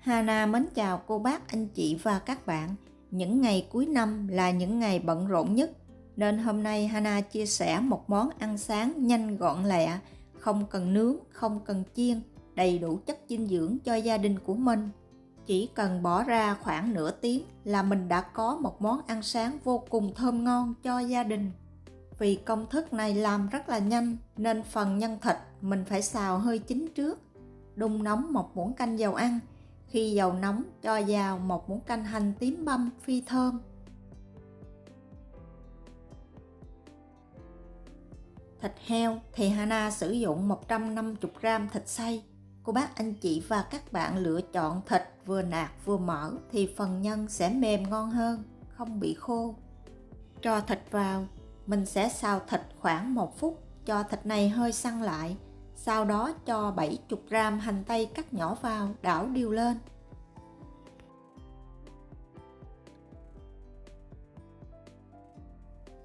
Hana mến chào cô bác, anh chị và các bạn. Những ngày cuối năm là những ngày bận rộn nhất, nên hôm nay Hana chia sẻ một món ăn sáng nhanh gọn lẹ, không cần nướng, không cần chiên, đầy đủ chất dinh dưỡng cho gia đình của mình. Chỉ cần bỏ ra khoảng nửa tiếng là mình đã có một món ăn sáng vô cùng thơm ngon cho gia đình. Vì công thức này làm rất là nhanh nên phần nhân thịt mình phải xào hơi chín trước. Đun nóng một muỗng canh dầu ăn. Khi dầu nóng cho vào một muỗng canh hành tím băm phi thơm. Thịt heo thì Hana sử dụng 150g thịt xay. Cô bác, anh chị và các bạn lựa chọn thịt vừa nạc vừa mỡ thì phần nhân sẽ mềm ngon hơn, không bị khô. Cho thịt vào, mình sẽ xào thịt khoảng 1 phút cho thịt này hơi săn lại. Sau đó cho 70g hành tây cắt nhỏ vào, đảo đều lên.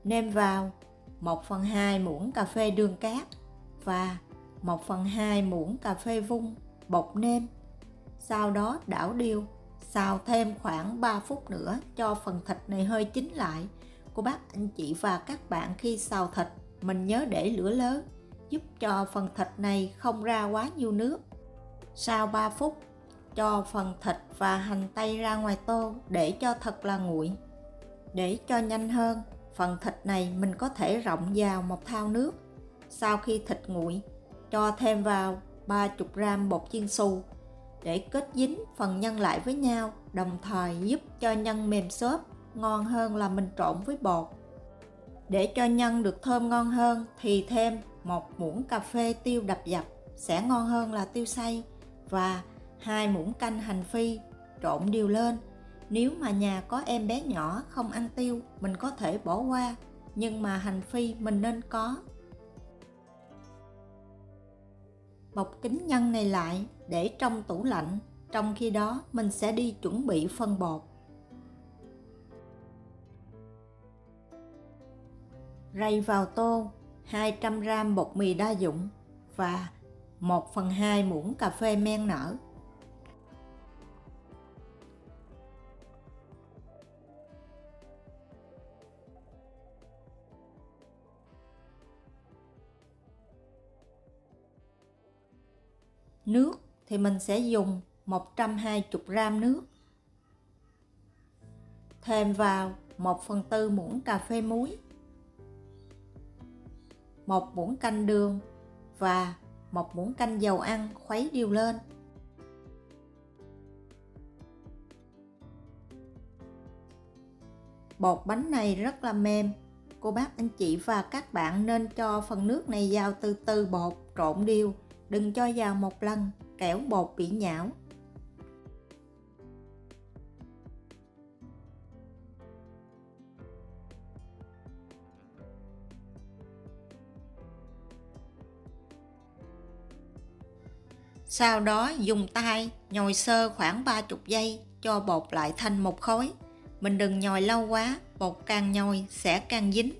Nêm vào 1/2 muỗng cà phê đường cát và 1/2 muỗng cà phê vung bột nêm. Sau đó đảo đều, xào thêm khoảng 3 phút nữa cho phần thịt này hơi chín lại. Cô bác, anh chị và các bạn khi xào thịt, mình nhớ để lửa lớn, giúp cho phần thịt này không ra quá nhiều nước. Sau 3 phút, cho phần thịt và hành tây ra ngoài tô để cho thật là nguội. Để cho nhanh hơn, phần thịt này mình có thể rộng vào một thau nước. Sau khi thịt nguội, cho thêm vào 30g bột chiên xù để kết dính phần nhân lại với nhau, đồng thời giúp cho nhân mềm xốp, ngon hơn là mình trộn với bột. Để cho nhân được thơm ngon hơn thì thêm 1 muỗng cà phê tiêu đập dập sẽ ngon hơn là tiêu xay và 2 muỗng canh hành phi, trộn đều lên. Nếu mà nhà có em bé nhỏ không ăn tiêu, mình có thể bỏ qua, nhưng mà hành phi mình nên có. Bọc kín nhân này lại để trong tủ lạnh, trong khi đó mình sẽ đi chuẩn bị phân bột. Rây vào tô 200g bột mì đa dụng và 1/2 muỗng cà phê men nở. Nước thì mình sẽ dùng 120g nước. Thêm vào 1/4 muỗng cà phê muối, 1 muỗng canh đường và 1 muỗng canh dầu ăn, khuấy đều lên. Bột bánh này rất là mềm. Cô bác, anh chị và các bạn nên cho phần nước này vào từ từ bột, trộn đều, đừng cho vào một lần, kẻo bột bị nhão. Sau đó dùng tay nhồi sơ khoảng 30 giây cho bột lại thành một khối. Mình đừng nhồi lâu quá, bột càng nhồi sẽ càng dính.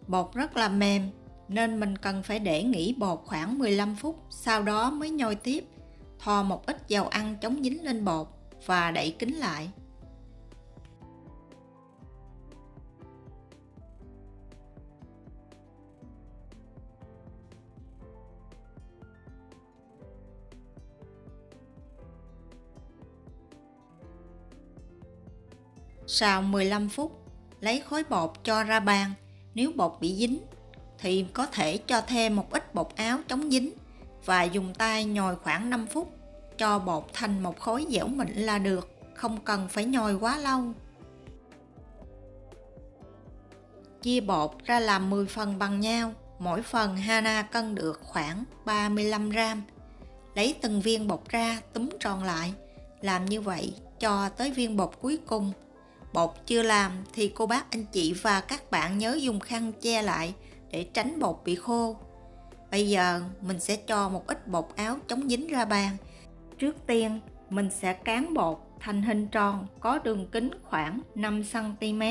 Bột rất là mềm nên mình cần phải để nghỉ bột khoảng 15 phút, sau đó mới nhồi tiếp. Thoa một ít dầu ăn chống dính lên bột và đậy kín lại. Sau 15 phút, lấy khối bột cho ra bàn. Nếu bột bị dính thì có thể cho thêm một ít bột áo chống dính và dùng tay nhồi khoảng 5 phút cho bột thành một khối dẻo mịn là được, không cần phải nhồi quá lâu. Chia bột ra làm 10 phần bằng nhau, mỗi phần Hana cân được khoảng 35g. Lấy từng viên bột ra túm tròn lại, làm như vậy cho tới viên bột cuối cùng. Bột chưa làm thì cô bác, anh chị và các bạn nhớ dùng khăn che lại để tránh bột bị khô. Bây giờ mình sẽ cho một ít bột áo chống dính ra bàn. Trước tiên mình sẽ cán bột thành hình tròn có đường kính khoảng 5 cm.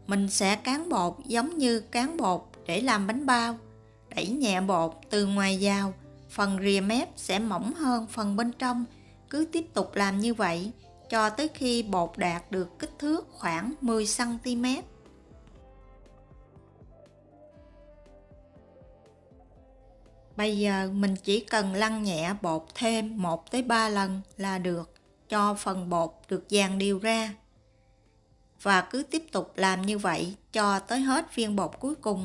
Mình sẽ cán bột giống như cán bột để làm bánh bao. Đẩy nhẹ bột từ ngoài vào, phần rìa mép sẽ mỏng hơn phần bên trong. Cứ tiếp tục làm như vậy cho tới khi bột đạt được kích thước khoảng 10 cm. Bây giờ mình chỉ cần lăn nhẹ bột thêm 1 tới 3 lần là được, cho phần bột được dàn đều ra. Và cứ tiếp tục làm như vậy cho tới hết viên bột cuối cùng.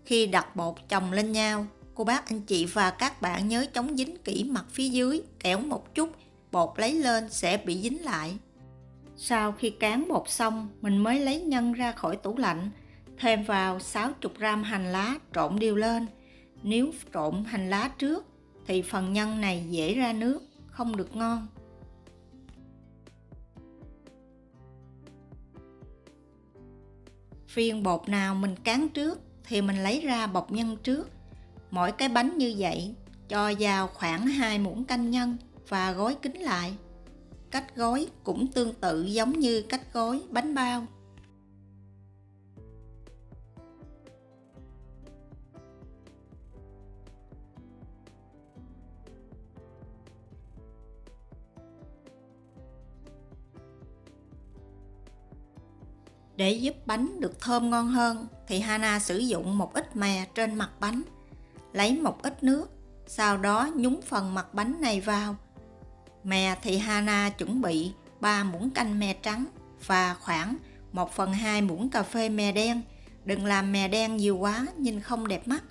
Khi đặt bột chồng lên nhau, cô bác anh chị và các bạn nhớ chống dính kỹ mặt phía dưới, kẻo một chút bột lấy lên sẽ bị dính lại. Sau khi cán bột xong, mình mới lấy nhân ra khỏi tủ lạnh, thêm vào 60g hành lá trộn đều lên. Nếu trộn hành lá trước thì phần nhân này dễ ra nước, không được ngon. Viên bột nào mình cán trước thì mình lấy ra bọc nhân trước. Mỗi cái bánh như vậy cho vào khoảng 2 muỗng canh nhân và gói kín lại. Cách gói cũng tương tự giống như cách gói bánh bao. Để giúp bánh được thơm ngon hơn thì Hana sử dụng một ít mè trên mặt bánh. Lấy một ít nước, sau đó nhúng phần mặt bánh này vào. Mè thì Hana chuẩn bị 3 muỗng canh mè trắng và khoảng 1/2 muỗng cà phê mè đen. Đừng làm mè đen nhiều quá nhìn không đẹp mắt.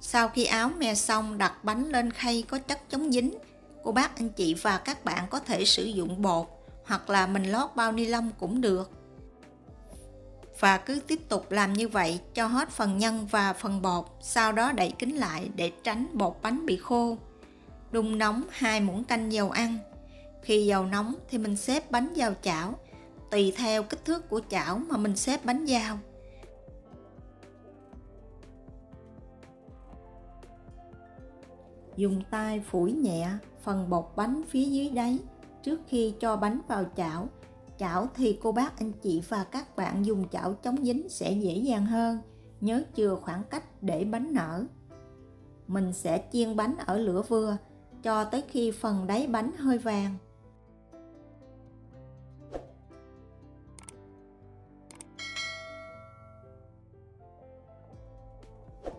Sau khi áo mè xong, đặt bánh lên khay có chất chống dính. Cô bác anh chị và các bạn có thể sử dụng bột hoặc là mình lót bao ni lông cũng được. Và cứ tiếp tục làm như vậy cho hết phần nhân và phần bột, sau đó đậy kín lại để tránh bột bánh bị khô. Đun nóng 2 muỗng canh dầu ăn. Khi dầu nóng thì mình xếp bánh vào chảo, tùy theo kích thước của chảo mà mình xếp bánh vào. Dùng tay phủi nhẹ phần bột bánh phía dưới đáy trước khi cho bánh vào chảo. Chảo thì cô bác anh chị và các bạn dùng chảo chống dính sẽ dễ dàng hơn. Nhớ chừa khoảng cách để bánh nở. Mình sẽ chiên bánh ở lửa vừa cho tới khi phần đáy bánh hơi vàng.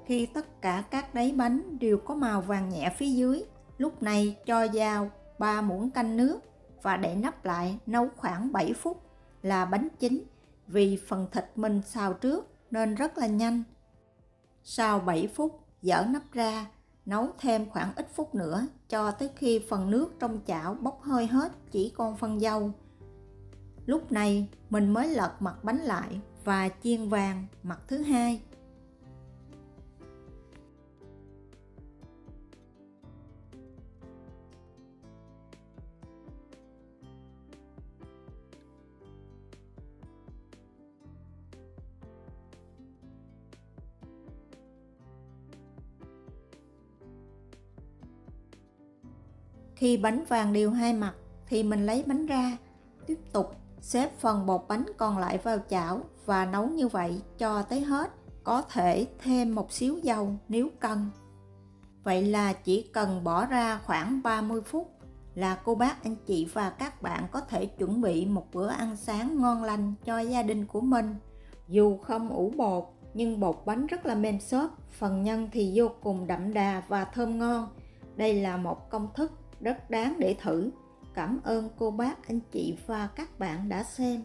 Khi tất cả các đáy bánh đều có màu vàng nhẹ phía dưới, lúc này cho vào 3 muỗng canh nước và để nắp lại nấu khoảng 7 phút là bánh chín. Vì phần thịt mình xào trước nên rất là nhanh. Sau 7 phút dỡ nắp ra, nấu thêm khoảng ít phút nữa cho tới khi phần nước trong chảo bốc hơi hết, chỉ còn phần dầu. Lúc này mình mới lật mặt bánh lại và chiên vàng mặt thứ hai. Khi bánh vàng đều hai mặt thì mình lấy bánh ra, tiếp tục xếp phần bột bánh còn lại vào chảo và nấu như vậy cho tới hết, có thể thêm một xíu dầu nếu cần. Vậy là chỉ cần bỏ ra khoảng 30 phút là cô bác anh chị và các bạn có thể chuẩn bị một bữa ăn sáng ngon lành cho gia đình của mình. Dù không ủ bột nhưng bột bánh rất là mềm xốp, phần nhân thì vô cùng đậm đà và thơm ngon. Đây là một công thức rất đáng để thử. Cảm ơn cô bác anh chị và các bạn đã xem.